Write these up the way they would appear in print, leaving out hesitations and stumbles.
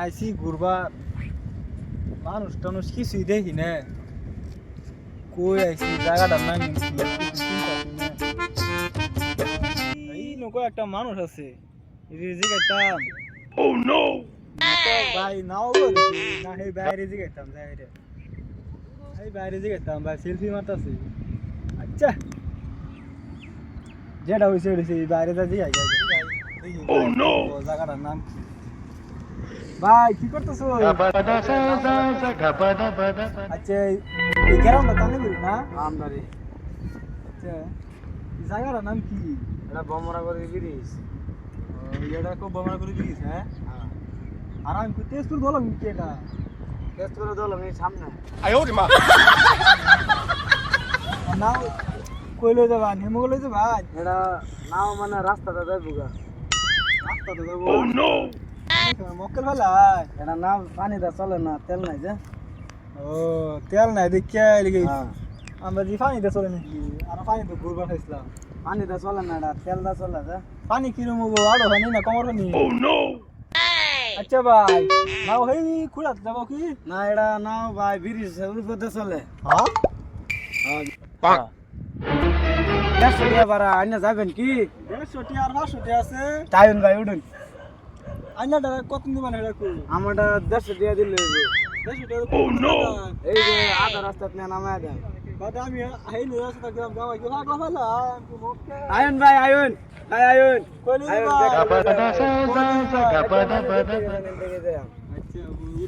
আইসি ঘুরবা মানুষ টানুষ কিছুই দেখি না কই আইসি জায়গাটার নাম এই নৌকো একটা মানুষ আছে জিগাইতাম ভাই নাও বলছি না এই বাইরে জিগাইতাম যাই রে এই বাইরে জিগাইতাম ভাই সেলফি মারতাছি আচ্ছা যেটা হইছে হইছে বাইরে যা জিগাই জায়গাটার নাম ভাই কি করতেছো আচ্ছা এই গ্রামটা তানে করি না আমদারি আচ্ছা এই জায়গাটার নাম কি এটা বমরাগড়ি ব্রিজ এটা খুব বমরাগড়ি ব্রিজ হ্যাঁ আর আমি তেজপুর বললাম কি এটা তেজপুরে দল আমি সামনে নাও কই লই যাবা নেমো লই যাবা এটা নাও মানে রাস্তাটা যাইবুগা রাস্তা তো যাবো ও নো মক্কেল ভালাই এটা নাও পানিটা চলে না তেল নাই যে ও তেল নাই দেখিয়া লিগে হ্যাঁ আমরা যে পানিতে চলে নাকি আর পানি তো ঘুরবার খাইছিলাম পানিটা চলে না এটা তেলটা চলে যে পানি কিরম হবো আরো হয়নি না কমর হয়নি ও নো আচ্ছা ভাই নাও হেই খুড়া যাবো কি না এটা নাও ভাই ব্রিজ উপরে চলে হ্যাঁ হ্যাঁ 150 টাকা ভাড়া আইনা যাবেন কি 150 টি আর 500 টি আছে তাইন ভাই উঠুন আইনাটা কত দিবেন এটা কই আমারটা 150 টাকা দিলে হইব 150 টাকা ও নো এই যে আধা রাস্তা আপনি নামায় দেন বাদ আমি হেই নো রাস্তা গ্রাম গাওয়া কি ভাগলা ফেলা আমি মক্কে আয়ন ভাই আয়ন ভাই আয়ন কই লই আয়ন যাবা আচ্ছা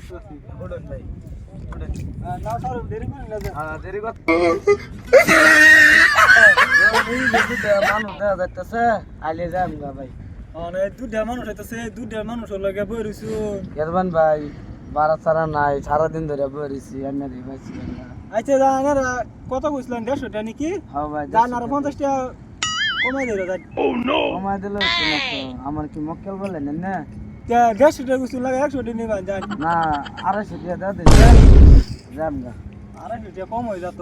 উঠছি উঠুন ভাই না স্যার দেরি করেন না দেরি কর মানুষ দেখা যাইতেছে আইলে যাম গা ভাই অনেক দুধা মানুষ হইতাছে দুধা মানুষ লাগে বইরিছু কেরবান ভাই বারা ছাড়া নাই সারাদিন ধরে বইরিছি এমনি দেখছি আচ্ছা জানারা কত কইছিলেন 150 টাকা নাকি হ্যাঁ ভাই জান আর 50 টাকা কমাই দিল যাই ও নো কমাই দিল আমার কি মক্কেল বলেন না 150 টাকা কইছিল লাগে 100 টাকা নিবা যান না 250 টাকা দাও দিন যাম গা 250 টাকা কম হই যেত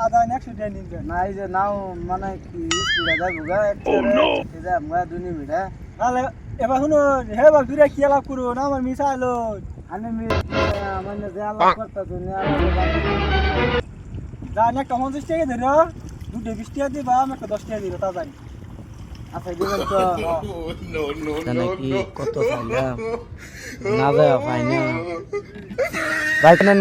আধা 100 টাকা নিন না এই যে নাও মানে কি স্পিডে যাবো গা একসাথে যাম গা 2 মিনিট তাহলে এবার শুনো হে বা ফিরে কি লাভ করো না আমার মিছা আলো আমি মানে যে আলাপ করতেছি না জান একটা 50 টাকা ধরো দুটো 20 টাকা দিবা আমি একটা 10 টাকা দিব তা জানি আচ্ছা দিবেন তো নাকি কত চাইলাম না যায় ফাইনা বাইক নেন